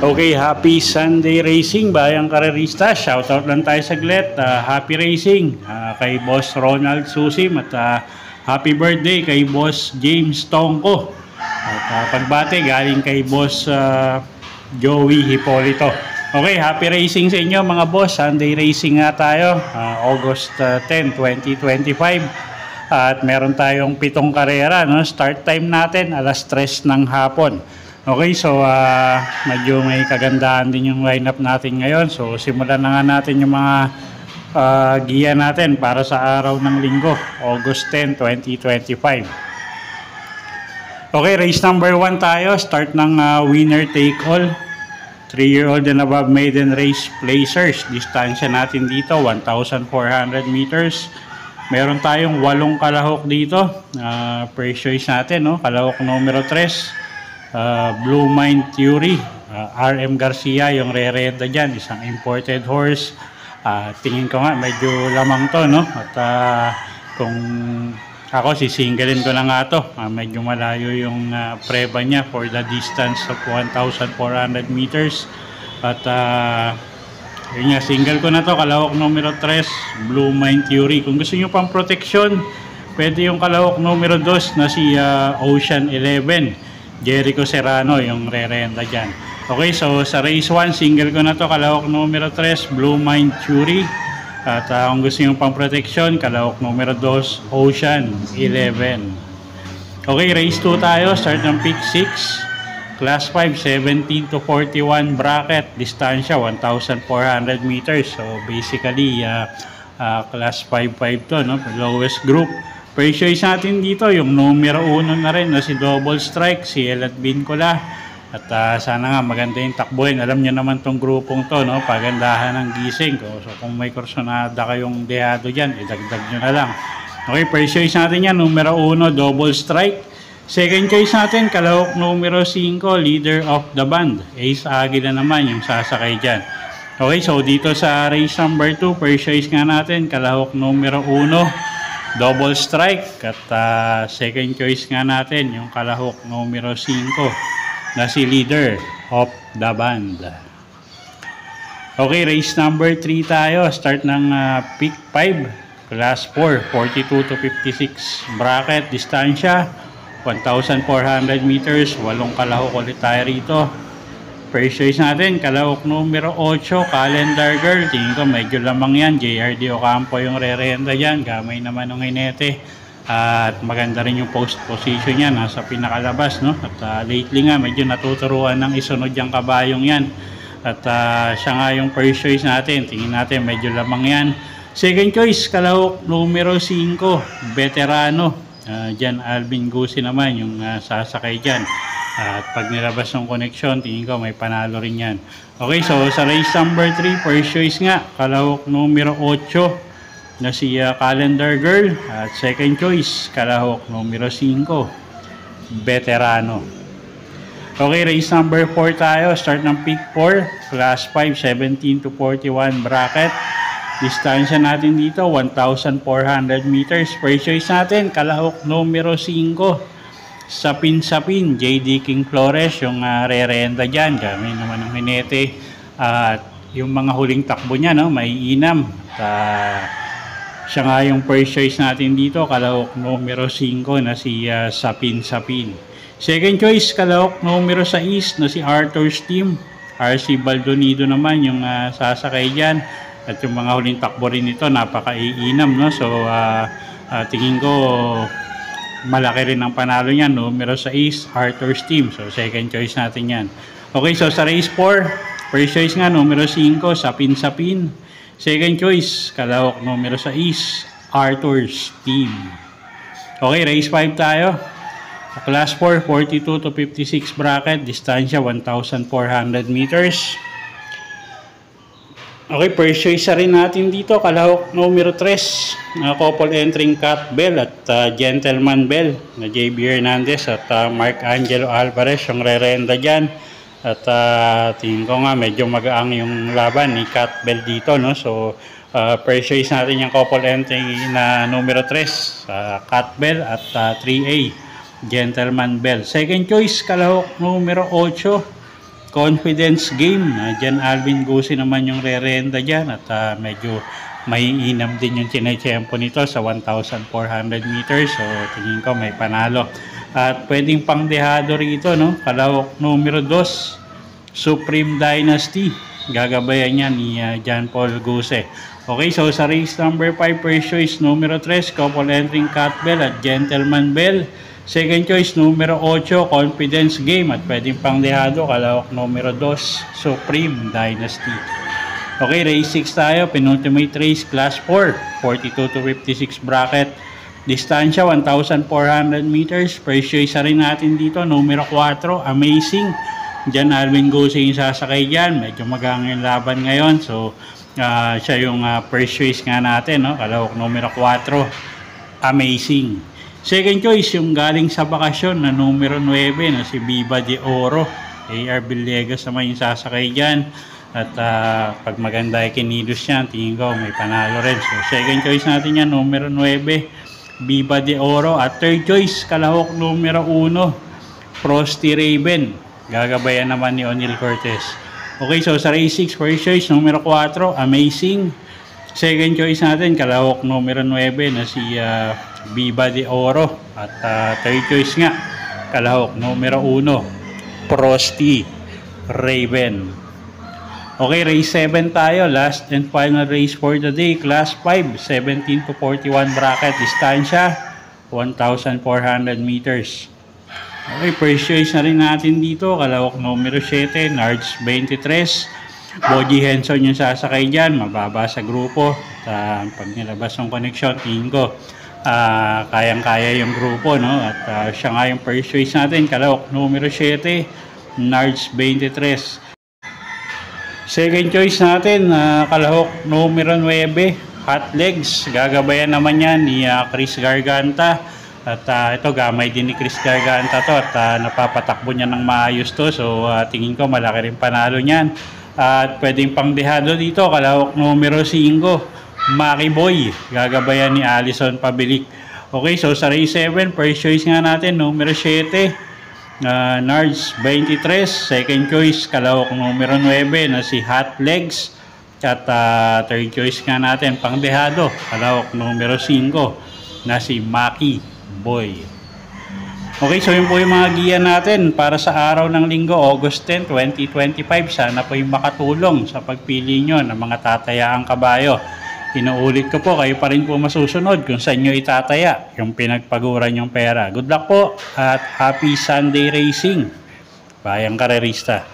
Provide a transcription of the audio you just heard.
Okay, happy Sunday racing bayang karerista. Shoutout lang tayo saglit. Happy racing kay Boss Ronald Susim at happy birthday kay Boss James Tongko. At pagbati galing kay Boss Joey Hipolito. Okay, happy racing sa inyo mga boss. Sunday racing nga tayo. August 10, 2025. At meron tayong 7 karera. No? Start time natin alas 3 ng hapon. Okay, so medyo may kagandahan din yung lineup natin ngayon. So simulan na nga natin yung mga giya natin para sa araw ng linggo, August 10, 2025. Okay, race number 1 tayo. Start ng winner take all. 3-year-old and above maiden race placers. Distansya natin dito, 1,400 meters. Meron tayong 8 kalahok dito. First choice natin, no? Kalahok numero 3. Blue Mind Theory, RM Garcia yung re-renta dyan, isang imported horse. Tingin ko nga medyo lamang to, no? At kung ako sisinggalin ko na nga to, medyo malayo yung preba niya for the distance of 1,400 meters. At yun nga, single ko na to, kalahok numero 3, Blue Mind Theory. Kung gusto nyo pang protection, pwede yung kalahok numero 2 na si Ocean 11, Jericho Serrano yung re-renta dyan. Okay, so sa race 1, single ko na to, kalahok numero 3, Blue Mind Theory. At kung gusto nyo pang protection, kalahok numero 2, Ocean 11. Okay, race 2 tayo, start ng pick 6. Class 5, 17 to 41 bracket, distansya 1,400 meters. So basically, class 5-5 to, no? Lowest group. First choice natin dito, yung numero 1 na rin na si Double Strike, si Elat Bincola. At sana nga maganda yung takbuhin. Alam nyo naman tong grupong to, no? Pagandahan ng gising ko. So kung may kursonada kayong dehado dyan, idagdag nyo na lang. Okay, first choice natin yan, numero 1, Double Strike. Second choice natin, kalahok numero 5, Leader of the Band. Ace Aguila naman yung sasakay dyan. Okay, so dito sa race number 2, first choice nga natin, kalahok numero 1, Double Strike. At second choice nga natin yung kalahok numero 5 na si Leader of the Band. Okay, race number 3 tayo. Start ng pick 5, class 4, 42 to 56 bracket, distansya 1,400 meters. 8 kalahok ulit tayo rito. First choice natin, kalahok numero 8, Calendar Girl. Tingin ko medyo lamang yan. JRD Ocampo yung re-renta dyan. Gamay naman ng Hinete. At maganda rin yung post position yan. Nasa pinakalabas, no? At lately nga, medyo natuturuan ng isunod yung kabayong yan. At siya nga yung first choice natin. Tingin natin, medyo lamang yan. Second choice, kalahok numero 5, Veterano. Dyan, Alvin Gusi naman yung sasakay dyan. At pag nilabas ng connection, tingin ko may panalo rin yan. Okay, so sa race number 3, first choice nga, kalahok numero 8 na si Calendar Girl. At second choice, kalahok numero 5, Veterano. Okay, race number 4 tayo. Start ng pick 4, class 5, 17 to 41 bracket. Distansya natin dito, 1,400 meters. First choice natin, kalahok numero 5, Sapin, JD King Flores, yung re-renta dyan. Kami naman ng Hinete. At yung mga huling takbo niya, no, may inam. Siya nga yung first choice natin dito, kalahok numero 5 na si Sapin. Second choice, kalahok numero 6 na si Arthur's Team. RC Baldonido naman yung sasakay dyan. At yung mga huling takbo rin ito, napaka-iinam, no? So, tingin ko malaki rin ang panalo niyan, numero 6, Arthur's Team. So second choice natin yan. Okay, so sa race 4, first choice nga numero 5, Sapin. Second choice, kalahok numero 6, Arthur's Team. Okay, race 5 tayo. Class 4, 42 to 56 bracket, distansya 1,400 meters. Okay, first choice rin natin dito, kalahok numero 3, couple entering Cat Bell at Gentleman Bell na JB Hernandez at Mark Angelo Alvarez yung re-renda dyan. At tingin ko nga medyo magaang yung laban ni Cat Bell dito, no? So, first choice natin yung couple entering na numero 3, Cat Bell at 3A, Gentleman Bell. Second choice, kalahok numero 8, Confidence Game. Diyan Alvin Gusi naman yung re-renda dyan at medyo may inam din yung tinetsempo nito sa 1,400 meters. So tingin ko may panalo. At pwedeng pangdehado rito, no? Kalahok numero 2, Supreme Dynasty. Gagabayan niya ni John Paul Gusi. Okay, so sa race number 5, first choice numero 3, couple entering Cat Bell at Gentleman Bell. Second choice, numero 8, Confidence Game at pwedeng pangdehado, kalahok numero 2, Supreme Dynasty. Okay, race 6 tayo, penultimate race, class 4, 42 to 56 bracket. Distansya, 1,400 meters. First choice rin natin dito, numero 4, Amazing. Diyan Alvin Gusi yung sasakay dyan. Medyo magang yung laban ngayon. So, siya yung first choice nga natin, no? Kalahok numero 4, Amazing. Second choice, yung galing sa bakasyon na numero 9 na si Viva de Oro. AR Villegas naman yung sasakay dyan. At pag maganda ay kinilos yan, tingin ko may panalo rin. So second choice natin yan, numero 9, Viva de Oro. At third choice, kalahok numero 1, Frosty Raven. Gagabayan naman ni O'Neal Cortez. Okay, so sa race 6, first choice, numero 4, Amazing. Second choice natin, kalahok numero 9 na si Viva de Oro. At third choice nga, kalahok numero 1, Frosty Raven. Okay, race 7 tayo. Last and final race for the day. Class 5, 17 to 41 bracket. Distansya, 1,400 meters. Okay, first choice na rin natin dito. Kalahok numero 7, Nards 23. Boji Henson yung sasakay dyan. Mababa sa grupo. Pag nilabas ng connection, tingin ko kayang-kaya yung grupo, no? At siya nga yung first choice natin, kalahok numero 7, Nards 23. Second choice natin, kalahok numero 9, Hot Legs. Gagabayan naman yan ni Chris Garganta. At ito, gamay din ni Chris Garganta to. At napapatakbo niya ng maayos to. So tingin ko malaki rin panalo niyan. At pwedeng pangdehado dito, kalahok numero 5, Maki Boy. Gagabayan ni Alison Pabilik. Okay, so sa race 7, first choice nga natin, numero 7, Nards 23. Second choice, kalahok numero 9 na si Hot Legs. At third choice nga natin, pangdehado, kalahok numero 5 na si Maki Boy. Okay, so yun po yung mga giya natin para sa araw ng linggo, August 10, 2025. Sana po yung makatulong sa pagpili nyo ng mga tatayaang kabayo. Inuulit ko po, kayo pa rin po masusunod kung saan nyo itataya yung pinagpaguran yung pera. Good luck po at happy Sunday racing, bayang karerista.